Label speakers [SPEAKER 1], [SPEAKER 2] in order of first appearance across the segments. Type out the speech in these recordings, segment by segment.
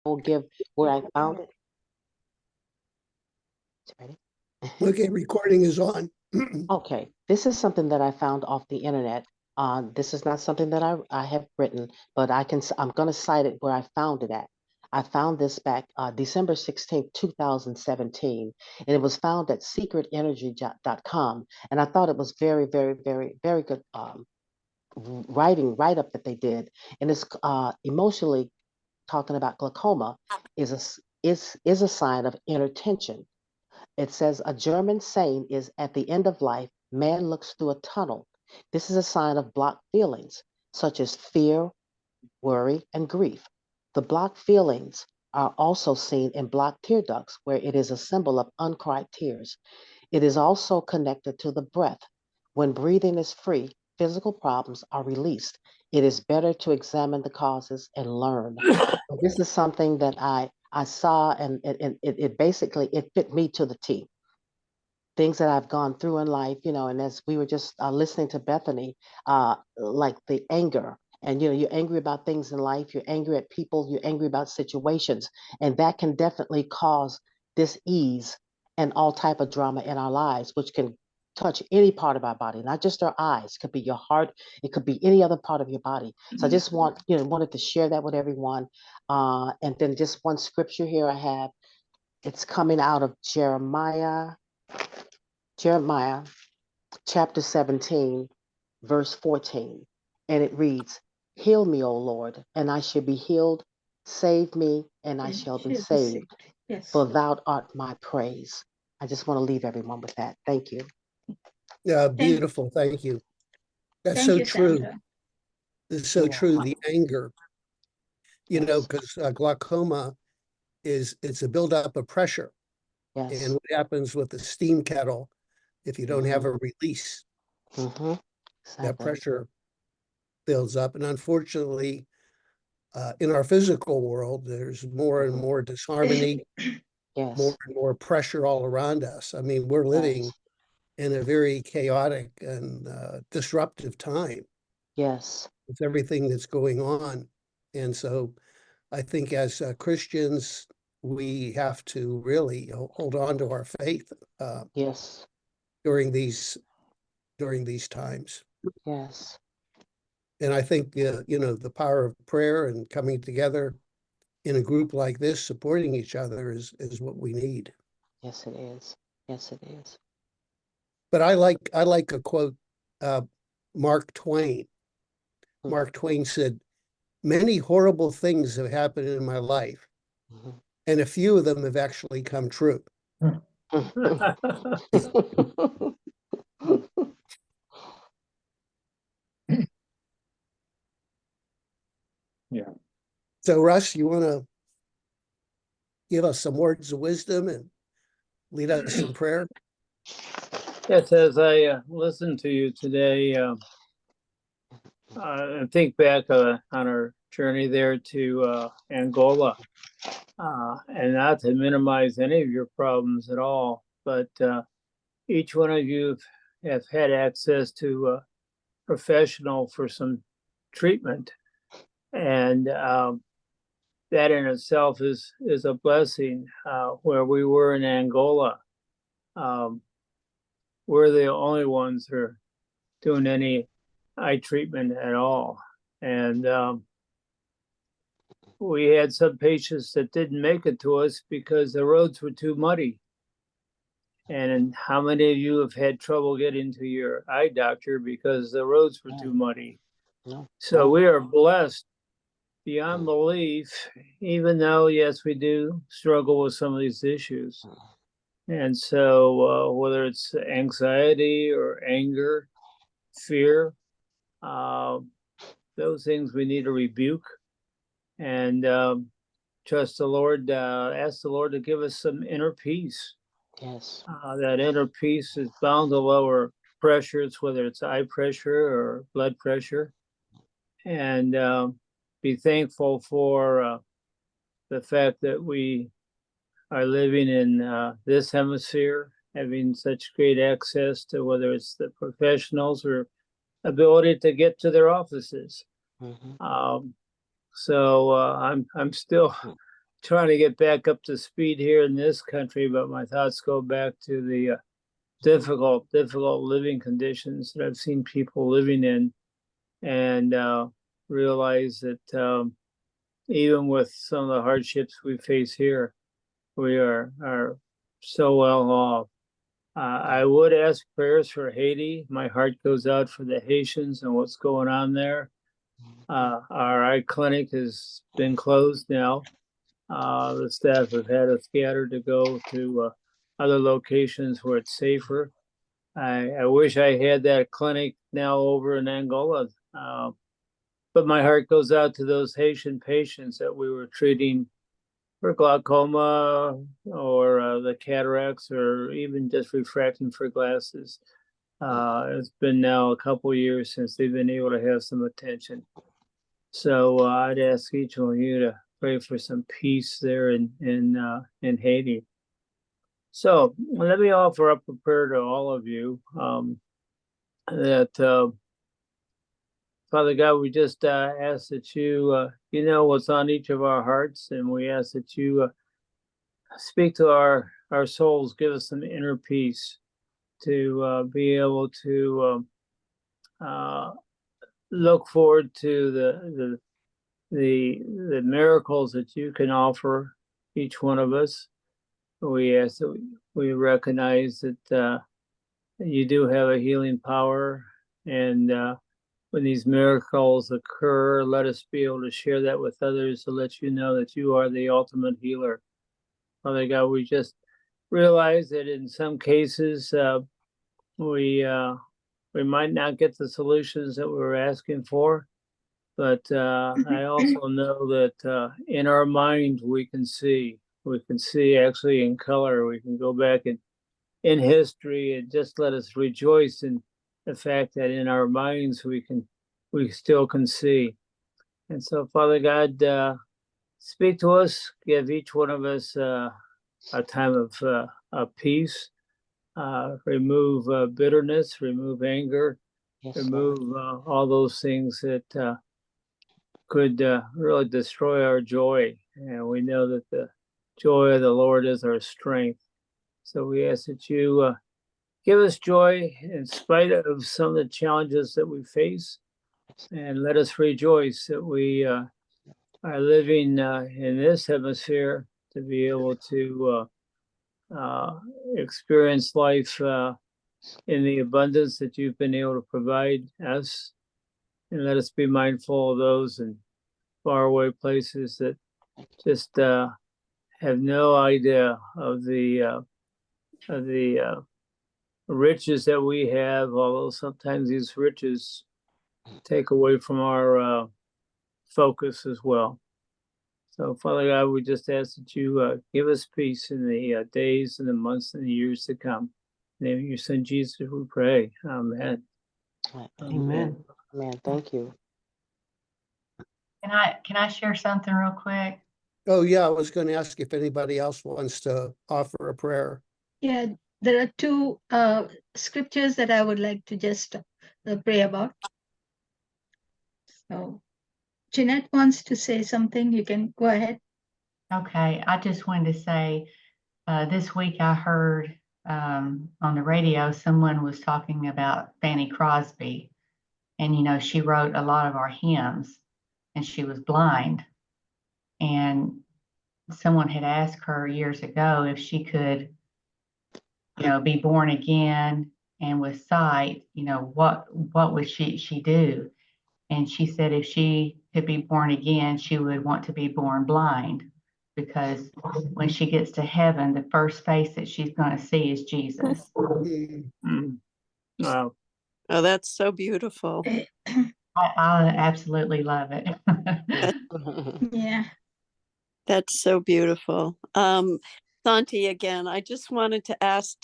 [SPEAKER 1] will give where I found it. Ready?
[SPEAKER 2] Okay, recording is on.
[SPEAKER 1] Okay, this is something that I found off the internet. This is not something that I have written, but I'm going to cite it where I found it at. I found this back December 16th, 2017, and it was found at secretenergy.com. And I thought it was very, very, very, very good write-up that they did. And it's emotionally talking about glaucoma is a sign of inner tension. It says a German saying is at the end of life, man looks through a tunnel. This is a sign of blocked feelings, such as fear, worry, and grief. The blocked feelings are also seen in blocked tear ducts, where it is a symbol of uncried tears. It is also connected to the breath. When breathing is free, physical problems are released. It is better to examine the causes and learn. This is something that I saw, and it basically it fit me to the T. Things that I've gone through in life, and as we were just listening to Bethany, like the anger, and you're angry about things in life, you're angry at people, you're angry about situations, and that can definitely cause dis-ease and all type of drama in our lives, which can touch any part of our body, not just our eyes. It could be your heart, it could be any other part of your body. So I just wanted to share that with everyone. And then just one scripture here I have. It's coming out of Jeremiah chapter 17, verse 14. And it reads, Heal me, O Lord, and I shall be healed. Save me, and I shall be saved.
[SPEAKER 3] Yes.
[SPEAKER 1] For thou art my praise. I just want to leave everyone with that. Thank you.
[SPEAKER 2] Yeah, beautiful. Thank you. That's
[SPEAKER 3] Thank
[SPEAKER 2] so
[SPEAKER 3] you,
[SPEAKER 2] true.
[SPEAKER 3] Sandra.
[SPEAKER 2] It's so
[SPEAKER 1] You're
[SPEAKER 2] true.
[SPEAKER 1] welcome.
[SPEAKER 2] The anger,
[SPEAKER 1] Yes.
[SPEAKER 2] because glaucoma it's a buildup of pressure.
[SPEAKER 1] Yes.
[SPEAKER 2] And what happens with the steam kettle, if you don't have a release,
[SPEAKER 1] Mm-hmm.
[SPEAKER 2] that
[SPEAKER 1] Exactly.
[SPEAKER 2] pressure builds up. And unfortunately, in our physical world, there's more and more disharmony,
[SPEAKER 1] Yes.
[SPEAKER 2] more and more pressure all around us. I mean, we're living
[SPEAKER 1] Yes.
[SPEAKER 2] in a very chaotic and disruptive time
[SPEAKER 1] Yes.
[SPEAKER 2] with everything that's going on. And so I think as Christians, we have to really hold on to our faith
[SPEAKER 1] Yes.
[SPEAKER 2] during these times.
[SPEAKER 1] Yes.
[SPEAKER 2] And I think the power of prayer and coming together in a group like this, supporting each other is what we need.
[SPEAKER 1] Yes, it is. Yes, it is.
[SPEAKER 2] But I like a quote, Mark Twain.
[SPEAKER 1] Mm-hmm.
[SPEAKER 2] Mark Twain said, "Many horrible things have happened in my life,
[SPEAKER 1] Mm-hmm.
[SPEAKER 2] and a few of them have actually come true."
[SPEAKER 4] Yeah.
[SPEAKER 2] So, Russ, you want to give us some words of wisdom and lead us in prayer?
[SPEAKER 4] Yes, as I listen to you today, I think back on our journey there to Angola, and not to minimize any of your problems at all, but each one of you have had access to a professional for some treatment, and that in itself is a blessing. Where we were in Angola, we're the only ones who are doing any eye treatment at all. And we had some patients that didn't make it to us because the roads were too muddy. And how many of you have had trouble getting to your eye doctor because the roads were too muddy?
[SPEAKER 1] No.
[SPEAKER 4] So we are blessed beyond belief, even though, yes, we do struggle with some of these issues. And so whether it's anxiety or anger, fear, those things we need to rebuke and trust the Lord, ask the Lord to give us some inner peace.
[SPEAKER 1] Yes.
[SPEAKER 4] That inner peace is bound to lower pressures, whether it's eye pressure or blood pressure, and be thankful for the fact that we are living in this hemisphere, having such great access to whether it's the professionals or ability to get to their offices.
[SPEAKER 1] Mm-hmm.
[SPEAKER 4] So I'm still trying to get back up to speed here in this country, but my thoughts go back to the difficult living conditions that I've seen people living in, and realize that even with some of the hardships we face here, we are so well off. I would ask prayers for Haiti. My heart goes out for the Haitians and what's going on there. Our eye clinic has been closed now. The staff have had us scattered to go to other locations where it's safer. I wish I had that clinic now over in Angola. But my heart goes out to those Haitian patients that we were treating for glaucoma or the cataracts, or even just refracting for glasses. It's been now a couple years since they've been able to have some attention. So I'd ask each one of you to pray for some peace there in Haiti. So let me offer up a prayer to all of you, that Father God, we just ask that you, you know what's on each of our hearts, and we ask that you speak to our souls, give us some inner peace to be able to look forward to the miracles that you can offer each one of us. We ask that we recognize that you do have a healing power, and when these miracles occur, let us be able to share that with others to let you know that you are the ultimate healer. Father God, we just realize that in some cases we might not get the solutions that we're asking for, but I also know that in our mind we can see actually in color. We can go back in history and just let us rejoice in the fact that in our minds we still can see. And so, Father God, speak to us, give each one of us a time of peace, remove bitterness, remove anger,
[SPEAKER 1] Yes,
[SPEAKER 4] remove all those things that could really destroy our joy. And we know that the joy of the Lord is our strength. So we ask that you give us joy in spite of some of the challenges that we face, and let us rejoice that we are living in this hemisphere to be able to experience life in the abundance that you've been able to provide us. And let us be mindful of those in faraway places that just have no idea of the riches that we have, although sometimes these riches take away from our focus as well. So, Father God, we just ask that you give us peace in the days and the months and the years to come. In the name of your Son, Jesus, we pray. Amen.
[SPEAKER 1] Amen. Amen. Thank you.
[SPEAKER 3] Can I share something real quick?
[SPEAKER 2] Oh, yeah, I was going to ask if anybody else wants to offer a prayer.
[SPEAKER 5] Yeah, there are two scriptures that I would like to just pray about. So, Jeanette wants to say something. You can go ahead.
[SPEAKER 3] Okay, I just wanted to say, this week I heard on the radio, someone was talking about Fanny Crosby. And, you know, she wrote a lot of our hymns, and she was blind. And someone had asked her years ago if she could, you know, be born again, and with sight, you know, what would she do? And she said if she could be born again, she would want to be born blind, because when she gets to heaven, the first face that she's going to see is Jesus.
[SPEAKER 4] Wow.
[SPEAKER 6] Oh, that's so beautiful.
[SPEAKER 3] I absolutely love it.
[SPEAKER 5] Yeah.
[SPEAKER 6] That's so beautiful. Santi, again, I just wanted to ask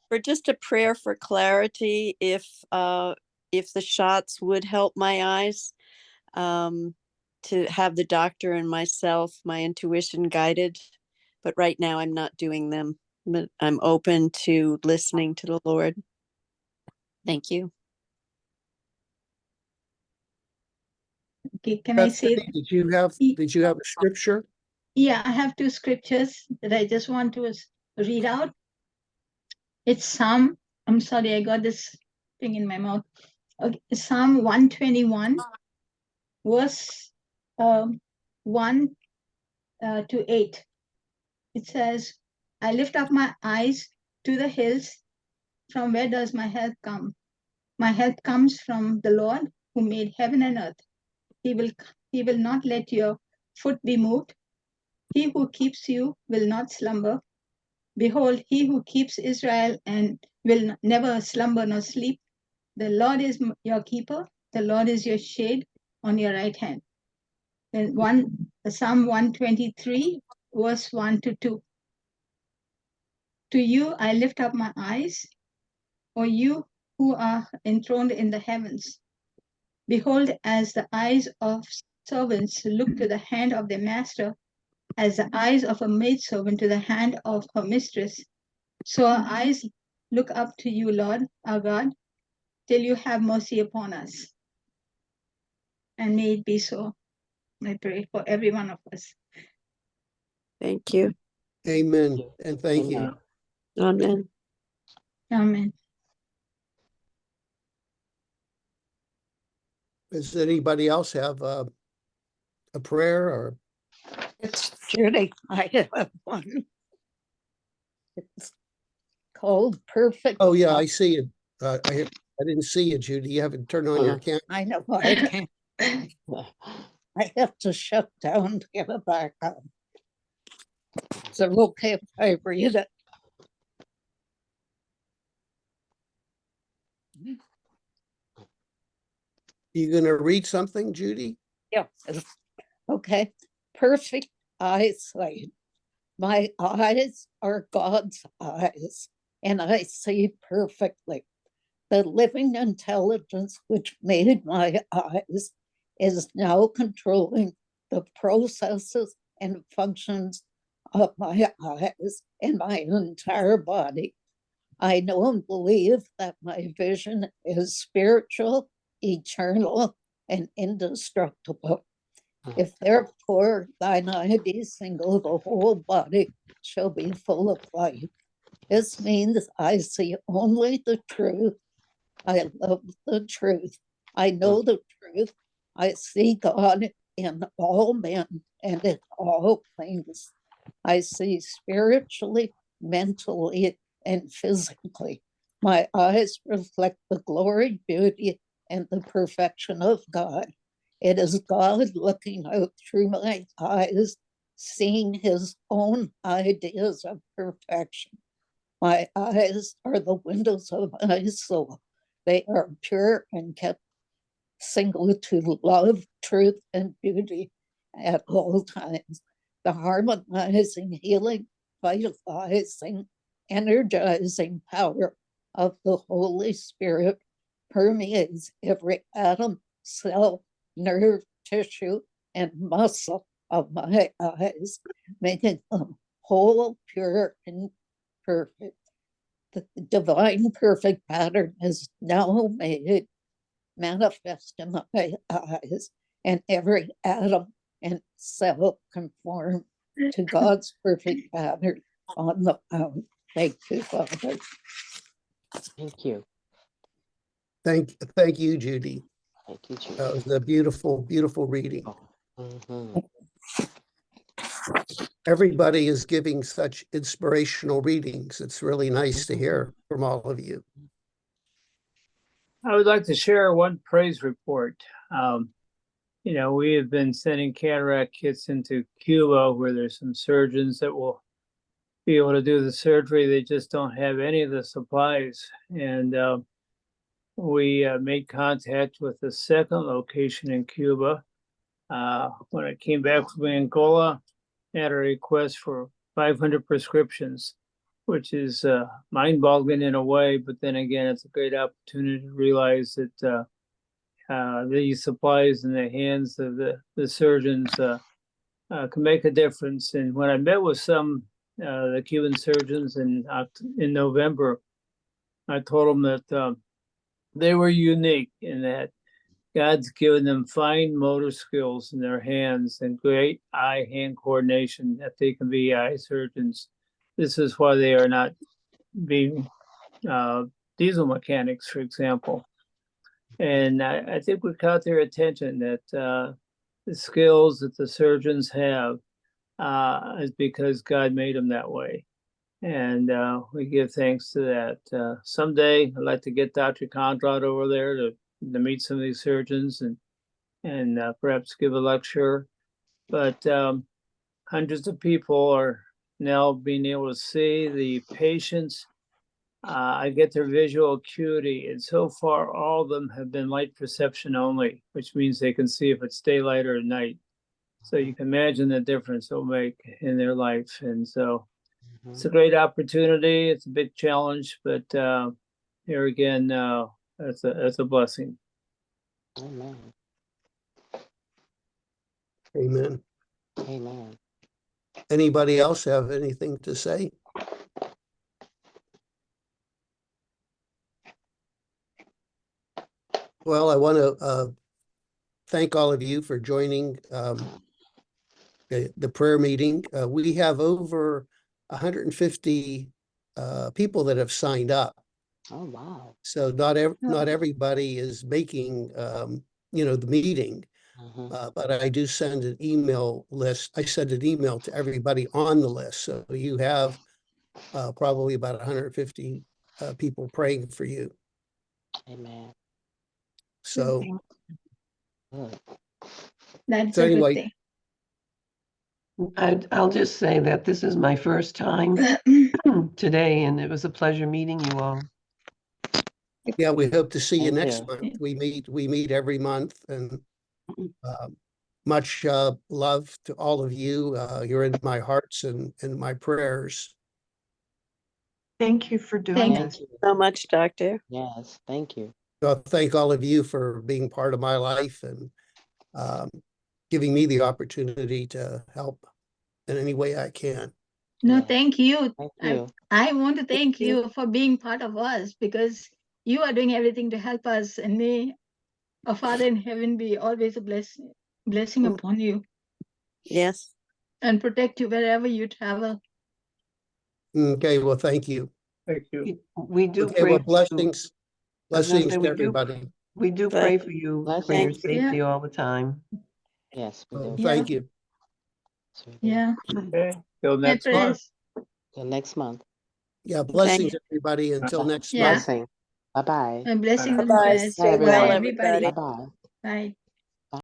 [SPEAKER 6] for just a prayer for clarity, if the shots would help my eyes, to have the doctor and myself, my intuition guided. But right now I'm not doing them, but I'm open to listening to the Lord. Thank you.
[SPEAKER 5] Okay, can I say?
[SPEAKER 2] Bethany, did you have a scripture?
[SPEAKER 5] Yeah, I have two scriptures that I just want to read out. It's Psalm, I'm sorry, I got this thing in my mouth. Okay, Psalm 121, verse 1 to 8. It says, I lift up my eyes to the hills. From where does my help come? My help comes from the Lord who made heaven and earth. He will not let your foot be moved. He who keeps you will not slumber. Behold, he who keeps Israel and will never slumber nor sleep. The Lord is your keeper. The Lord is your shade on your right hand. Then Psalm 123, verse 1 to 2. To you I lift up my eyes, O you who are enthroned in the heavens. Behold, as the eyes of servants look to the hand of their master, as the eyes of a maidservant to the hand of her mistress, so our eyes look up to you, Lord, our God, till you have mercy upon us. And may it be so. I pray for every one of us.
[SPEAKER 6] Thank you.
[SPEAKER 2] Amen. And thank you.
[SPEAKER 6] Amen.
[SPEAKER 5] Amen.
[SPEAKER 2] Does anybody else have a prayer or?
[SPEAKER 7] It's Judy. I have one. It's called Perfect.
[SPEAKER 2] Oh, yeah, I see it. I didn't see you, Judy. You haven't turned on your camera.
[SPEAKER 7] I know I can't. I have to shut down to get it back on. Is it okay if I read it?
[SPEAKER 2] You gonna read something, Judy?
[SPEAKER 7] Yeah. Okay. Perfect eyesight. My eyes are God's eyes, and I see perfectly. The living intelligence which made my eyes is now controlling the processes and functions of my eyes and my entire body. I know and believe that my vision is spiritual, eternal, and indestructible. If therefore thine eye be single, the whole body shall be full of light. This means I see only the truth. I love the truth. I know the truth. I see God in all men and in all things. I see spiritually, mentally, and physically. My eyes reflect the glory, beauty, and the perfection of God. It is God looking out through my eyes, seeing his own ideas of perfection. My eyes are the windows of my soul. They are pure and kept single to love, truth, and beauty at all times. The harmonizing, healing, vitalizing, energizing power of the Holy Spirit permeates every atom, cell, nerve, tissue, and muscle of my eyes, making them whole, pure, and perfect. The divine perfect pattern is now made manifest in my eyes, and every atom and cell conform to God's perfect pattern on the mountain. Thank you, Father.
[SPEAKER 1] Thank you.
[SPEAKER 2] Thank you, Judy.
[SPEAKER 1] Thank you, Judy.
[SPEAKER 2] That was a beautiful, beautiful reading.
[SPEAKER 1] Mhm.
[SPEAKER 2] Everybody is giving such inspirational readings. It's really nice to hear from all of you.
[SPEAKER 4] I would like to share one praise report. We have been sending cataract kits into Cuba where there's some surgeons that will be able to do the surgery. They just don't have any of the supplies. And we made contact with the second location in Cuba. When I came back from Angola, I had a request for 500 prescriptions, which is mind-boggling in a way, but then again, it's a great opportunity to realize that these supplies in the hands of the surgeons can make a difference. And when I met with some the Cuban surgeons in November, I told them that they were unique in that God's given them fine motor skills in their hands and great eye-hand coordination that they can be eye surgeons. This is why they are not being diesel mechanics, for example. And I think we caught their attention that the skills that the surgeons have is because God made them that way. And we give thanks to that. Someday I'd like to get Dr. Conrad over there to meet some of these surgeons and perhaps give a lecture. But hundreds of people are now being able to see the patients. I get their visual acuity, and so far all of them have been light perception only, which means they can see if it's daylight or at night. So you can imagine the difference it'll make in their life. And so it's a great opportunity. It's a big challenge, but here again, that's a blessing.
[SPEAKER 1] Amen.
[SPEAKER 2] Amen.
[SPEAKER 1] Amen.
[SPEAKER 2] Anybody else have anything to say? Well, I want to thank all of you for joining the prayer meeting. We have over 150 people that have signed up.
[SPEAKER 1] Oh, wow.
[SPEAKER 2] So not everybody is making the meeting, but I do send an email list. I send an email to everybody on the list. So you have probably about 150 people praying for you.
[SPEAKER 1] Amen.
[SPEAKER 2] So
[SPEAKER 1] Good.
[SPEAKER 5] That's
[SPEAKER 2] So
[SPEAKER 5] a
[SPEAKER 2] anyway-
[SPEAKER 5] good
[SPEAKER 8] I'll just say that this is my first time
[SPEAKER 5] thing.
[SPEAKER 8] today, and it was a pleasure meeting you all.
[SPEAKER 2] yeah, we hope to see you
[SPEAKER 1] Thank
[SPEAKER 2] next
[SPEAKER 1] you.
[SPEAKER 2] month. We meet every month, and much love to all of you. You're in my hearts and in my prayers.
[SPEAKER 8] Thank you for doing
[SPEAKER 5] Thank
[SPEAKER 1] Thank
[SPEAKER 8] this.
[SPEAKER 1] you.
[SPEAKER 6] So much, Doctor.
[SPEAKER 1] Yes, thank you.
[SPEAKER 2] So thank all of you for being part of my life and giving me the opportunity to help in any way I can.
[SPEAKER 5] No,
[SPEAKER 1] Yeah.
[SPEAKER 5] thank you.
[SPEAKER 1] Thank
[SPEAKER 5] I-
[SPEAKER 1] you.
[SPEAKER 5] I want to thank
[SPEAKER 6] you.
[SPEAKER 5] you for being part of us because you are doing everything to help us, and may our Father in heaven be always a blessing upon you
[SPEAKER 6] Yes.
[SPEAKER 5] and protect you wherever you travel.
[SPEAKER 2] Okay, well, thank you.
[SPEAKER 4] Thank you.
[SPEAKER 8] We do
[SPEAKER 2] Okay,
[SPEAKER 8] pray
[SPEAKER 2] well,
[SPEAKER 8] for you.
[SPEAKER 2] blessings
[SPEAKER 8] I was gonna
[SPEAKER 2] to
[SPEAKER 8] say, we do-
[SPEAKER 2] everybody.
[SPEAKER 8] We do
[SPEAKER 6] But-
[SPEAKER 8] pray for you, for your
[SPEAKER 1] Blessings.
[SPEAKER 8] safety all the time.
[SPEAKER 1] Yes, we
[SPEAKER 2] Oh,
[SPEAKER 1] do.
[SPEAKER 2] thank you.
[SPEAKER 1] Yes, we do.
[SPEAKER 5] Yeah.
[SPEAKER 4] Okay, till
[SPEAKER 5] My
[SPEAKER 4] next month.
[SPEAKER 5] prayers.
[SPEAKER 1] Till next month.
[SPEAKER 2] Yeah, blessings, everybody. Until next
[SPEAKER 5] Yeah.
[SPEAKER 2] month.
[SPEAKER 1] Blessing. Bye-bye.
[SPEAKER 5] My blessings and
[SPEAKER 6] Bye-bye.
[SPEAKER 5] prayers.
[SPEAKER 6] Stay
[SPEAKER 1] everyone.
[SPEAKER 6] well,
[SPEAKER 5] Bye, everybody.
[SPEAKER 6] everybody.
[SPEAKER 1] Bye-bye.
[SPEAKER 5] Bye.